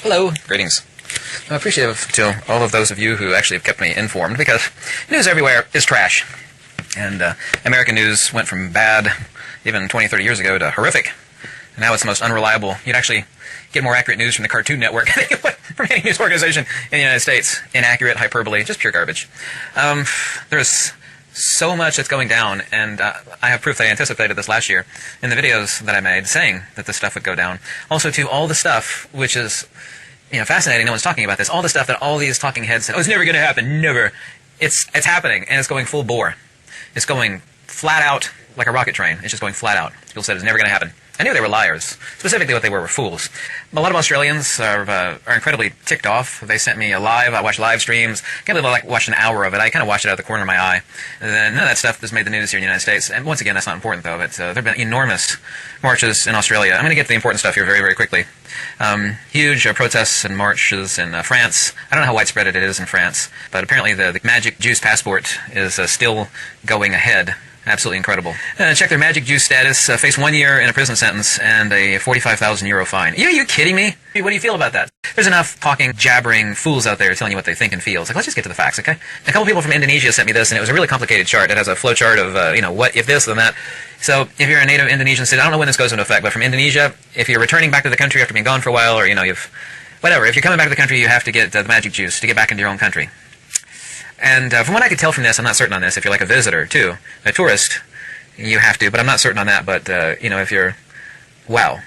Hello, greetings. I'm appreciative to all of those of you who actually have kept me informed, because news everywhere is trash. And American news went from bad even 20, 30 years ago to horrific. And now it's the most unreliable. You'd actually get more accurate news from the Cartoon Network from any news organization in the United States. Inaccurate, hyperbole, just pure garbage. There's so much that's going down, and I have proof that I anticipated this last year in the videos that I made saying that this stuff would go down. Also, to all the stuff, which is fascinating, no one's talking about this, all the stuff that all these talking heads said, oh, it's never going to happen, never. It's happening, and it's going full bore. It's going flat out like a rocket train. It's just going flat out. People said it's never going to happen. I knew they were liars. Specifically what they were fools. A lot of Australians are incredibly ticked off. They sent me a live. I watched live streams. Can't believe I watched an hour of it. I kind of watched it out of the corner of my eye. None of that stuff has made the news here in the United States. And once again, that's not important, though. But there have been enormous marches in Australia. I'm going to get to the important stuff here very, very quickly. Huge protests and marches in France. I don't know how widespread it is in France, but apparently the magic juice passport is still going ahead. Absolutely incredible. Check their magic juice status. Face 1 year in a prison sentence and a €45,000 fine. Are you kidding me? What do you feel about that? There's enough talking, jabbering fools out there telling you what they think and feel. It's like, let's just get to the facts, okay? A couple people from Indonesia sent me this, and it was a really complicated chart. It has a flow chart of, what if this, then that. So if you're a native Indonesian citizen, I don't know when this goes into effect, but from Indonesia, if you're returning back to the country after being gone for a while, or, whatever, if you're coming back to the country, you have to get the magic juice to get back into your own country. And from what I could tell from this, I'm not certain on this, if you're like a visitor, too, a tourist, you have to, but I'm not certain on that, but, if you're, wow.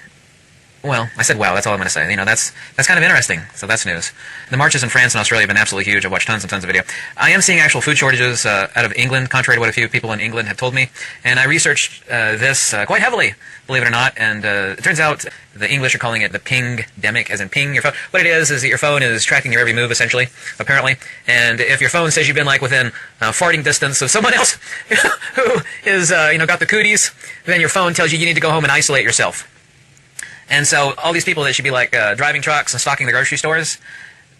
Well, I said wow, that's all I'm going to say. That's kind of interesting, so that's news. The marches in France and Australia have been absolutely huge. I've watched tons and tons of video. I am seeing actual food shortages out of England, contrary to what a few people in England have told me, and I researched this quite heavily, believe it or not, and it turns out the English are calling it the Pingdemic, as in ping your phone. What it is that your phone is tracking your every move, essentially, apparently, and if your phone says you've been, within farting distance of someone else who is, got the cooties, then your phone tells you need to go home and isolate yourself. And so all these people that should be driving trucks and stocking the grocery stores,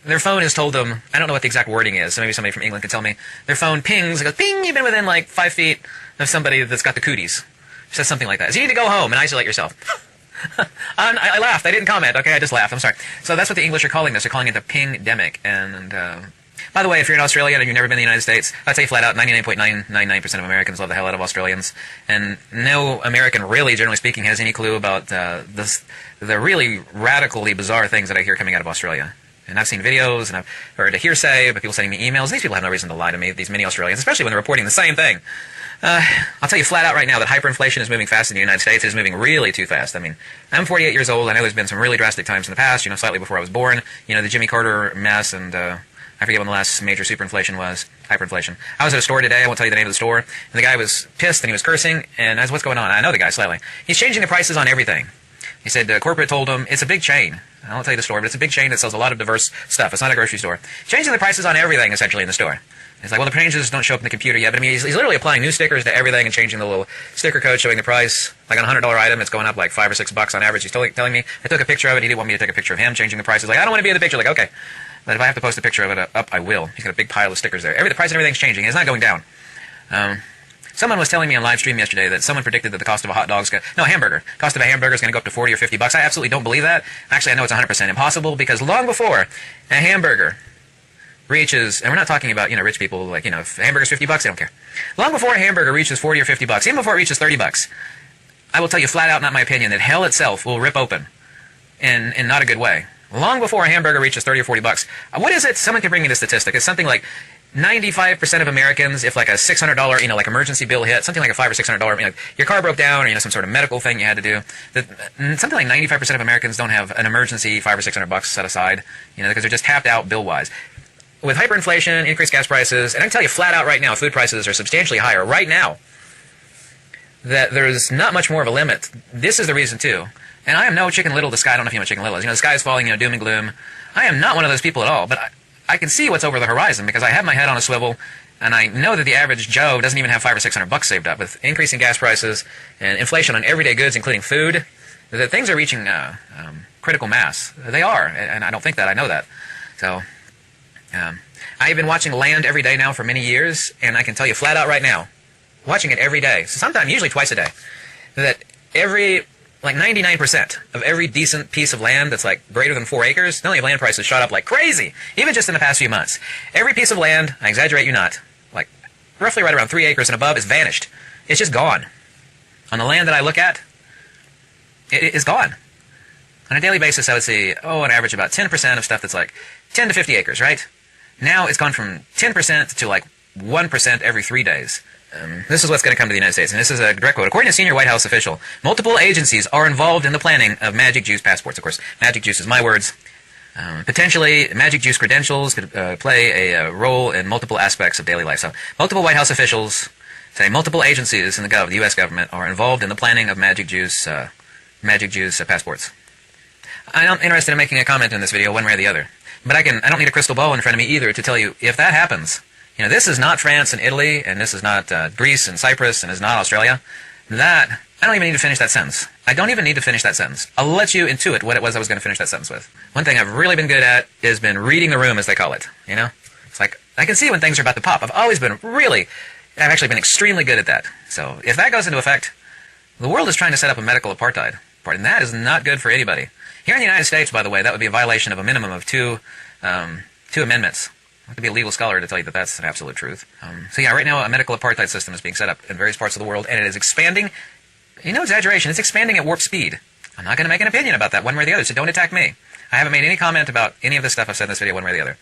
their phone has told them, I don't know what the exact wording is, so maybe somebody from England could tell me, their phone pings, it goes, ping, you've been within 5 feet of somebody that's got the cooties. It says something like that. So you need to go home and isolate yourself. I laughed. I didn't comment. Okay, I just laughed. I'm sorry. So that's what the English are calling this. They're calling it the Pingdemic. And by the way, if you're in Australia and you've never been in the United States, I'd say flat out 99.999% of Americans love the hell out of Australians. And no American, really, generally speaking, has any clue about the really radically bizarre things that I hear coming out of Australia. And I've seen videos, and I've heard a hearsay about people sending me emails. These people have no reason to lie to me, these mini Australians, especially when they're reporting the same thing. I'll tell you flat out right now that hyperinflation is moving fast in the United States. It is moving really too fast. I mean, I'm 48 years old. I know there's been some really drastic times in the past, slightly before I was born. The Jimmy Carter mess, and I forget when the last major superinflation was. Hyperinflation. I was at a store today. I won't tell you the name of the store. And the guy was pissed, and he was cursing, and I said, what's going on? I know the guy slightly. He's changing the prices on everything. He said corporate told him, it's a big chain. I won't tell you the store, but it's a big chain that sells a lot of diverse stuff. It's not a grocery store. Changing the prices on everything, essentially, in the store. It's like, well, the changes don't show up in the computer yet, but I mean, he's literally applying new stickers to everything and changing the little sticker code showing the price. Like on a $100 item, it's going up $5 or $6 on average. He's telling me, I took a picture of it. He didn't want me to take a picture of him changing the prices. Like, I don't want to be in the picture. Like, okay. But if I have to post a picture of it up, I will. He's got a big pile of stickers there. The price of everything's changing. It's not going down. Someone was telling me on live stream yesterday that someone predicted that the cost of a hamburger. Cost of a hamburger is going to go up to 40 or 50 bucks. I absolutely don't believe that. Actually, I know it's 100% impossible, because long before a hamburger reaches, and we're not talking about, rich people, if a hamburger's 50 bucks, they don't care. Long before a hamburger reaches 40 or 50 bucks, even before it reaches 30 bucks, I will tell you flat out, not my opinion, that hell itself will rip open in not a good way. Long before a hamburger reaches 30 or 40 bucks. What is it? Someone can bring me the statistic. It's something like 95% of Americans, if like a $600, emergency bill hit, something like a $500 or $600, your car broke down, or, some sort of medical thing you had to do, that something like 95% of Americans don't have an emergency $500 or $600 set aside, because they're just tapped out bill-wise. With hyperinflation, increased gas prices, and I can tell you flat out right now, food prices are substantially higher right now, that there's not much more of a limit. This is the reason, too. And I am no Chicken Little the sky. I don't know if you know what Chicken Little is. The sky is falling, doom and gloom. I am not one of those people at all, but I can see what's over the horizon, because I have my head on a swivel, and I know that the average Joe doesn't even have $500 or $600 saved up. With increasing gas prices and inflation on everyday goods, including food, that things are reaching critical mass. They are, and I don't think that. I know that. So I've been watching Land every day now for many years, and I can tell you flat out right now, watching it every day, so sometime, usually twice a day, that every like 99% of every decent piece of land that's like greater than 4 acres, not only have land prices shot up like crazy, even just in the past few months. Every piece of land, I exaggerate you not, like roughly right around 3 acres and above is vanished. It's just gone. On the land that I look at, it is gone. On a daily basis, I would see, on average about 10% of stuff that's like 10 to 50 acres, right? Now it's gone from 10% to like 1% every 3 days. This is what's going to come to the United States, and this is a direct quote. According to a senior White House official, multiple agencies are involved in the planning of magic juice passports. Of course, magic juice is my words. Potentially, magic juice credentials could play a role in multiple aspects of daily life. So, multiple White House officials say multiple agencies in the U.S. government are involved in the planning of magic juice passports. I'm not interested in making a comment in this video one way or the other, but I don't need a crystal ball in front of me either to tell you if that happens. This is not France and Italy, and this is not Greece and Cyprus, and is not Australia. I don't even need to finish that sentence. I don't even need to finish that sentence. I'll let you intuit what it was I was going to finish that sentence with. One thing I've really been good at is been reading the room, as they call it. It's like, I can see when things are about to pop. I've actually been extremely good at that. So, if that goes into effect, the world is trying to set up a medical apartheid, and that is not good for anybody. Here in the United States, by the way, that would be a violation of a minimum of two amendments. I have to be a legal scholar to tell you that that's an absolute truth. Right now a medical apartheid system is being set up in various parts of the world, and it is expanding. No exaggeration, it's expanding at warp speed. I'm not going to make an opinion about that one way or the other, so don't attack me. I haven't made any comment about any of the stuff I've said in this video one way or the other.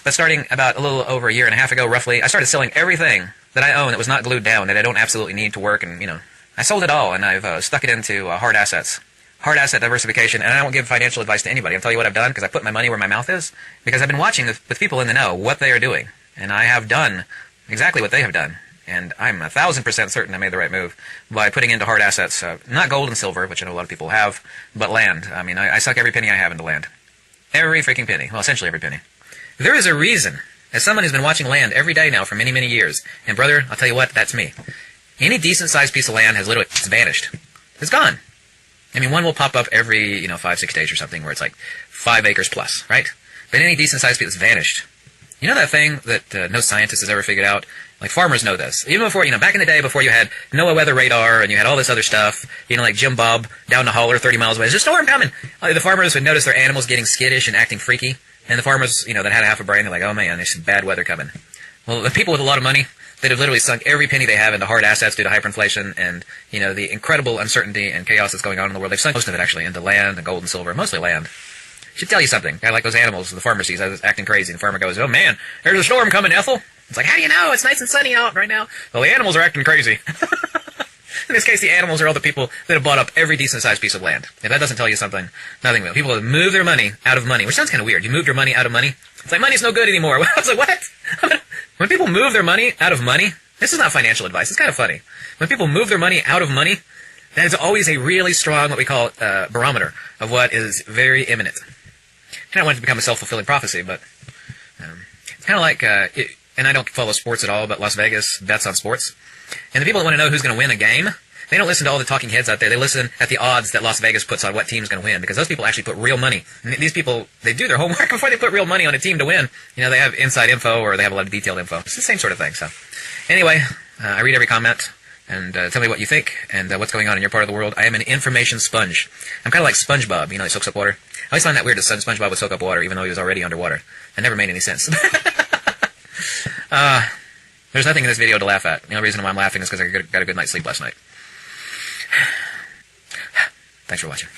But starting about a little over a year and a half ago, roughly, I started selling everything that I own that was not glued down, that I don't absolutely need to work, and, I sold it all, and I've stuck it into hard assets. Hard asset diversification, and I don't give financial advice to anybody. I'll tell you what I've done, because I put my money where my mouth is, because I've been watching with people in the know what they are doing, and I have done exactly what they have done, and I'm 1,000% certain I made the right move by putting into hard assets, not gold and silver, which I know a lot of people have, but land. I suck every penny I have into land. Every freaking penny. Well, essentially every penny. There is a reason, as someone who's been watching land every day now for many, many years, and brother, I'll tell you what, that's me. Any decent-sized piece of land has literally vanished. It's gone. One will pop up every, 5-6 days or something where it's like 5 acres plus, right? But any decent-sized piece has vanished. You know that thing that no scientist has ever figured out? Like, farmers know this. Even before, back in the day before you had NOAA weather radar and you had all this other stuff, like Jim Bob down the holler 30 miles away, there's a storm coming! The farmers would notice their animals getting skittish and acting freaky, and the farmers, that had half a brain, they're like, oh man, there's some bad weather coming. Well, the people with a lot of money, that have literally sunk every penny they have into hard assets due to hyperinflation and, the incredible uncertainty and chaos that's going on in the world. They've sunk most of it, actually, into land and gold and silver, mostly land. Should tell you something. I like those animals the farmer sees acting crazy, and the farmer goes, oh man, there's a storm coming, Ethel. It's like, how do you know? It's nice and sunny out right now. Well, the animals are acting crazy. In this case, the animals are all the people that have bought up every decent-sized piece of land. If that doesn't tell you something, nothing will. People have moved their money out of money, which sounds kind of weird. You moved your money out of money? It's like, money's no good anymore. I was like, what? When people move their money out of money, this is not financial advice. It's kind of funny. When people move their money out of money, that is always a really strong, what we call, barometer of what is very imminent. I don't want it to become a self-fulfilling prophecy, but it's kind of like, and I don't follow sports at all, but Las Vegas bets on sports. And the people that want to know who's going to win a game, they don't listen to all the talking heads out there. They listen at the odds that Las Vegas puts on what team's going to win, because those people actually put real money. And these people, they do their homework before they put real money on a team to win. They have inside info, or they have a lot of detailed info. It's the same sort of thing, so. Anyway, I read every comment, and tell me what you think, and what's going on in your part of the world. I am an information sponge. I'm kind of like SpongeBob, he soaks up water. I always find that weird that SpongeBob would soak up water, even though he was already underwater. It never made any sense. There's nothing in this video to laugh at. The only reason why I'm laughing is because I got a good night's sleep last night. Thanks for watching.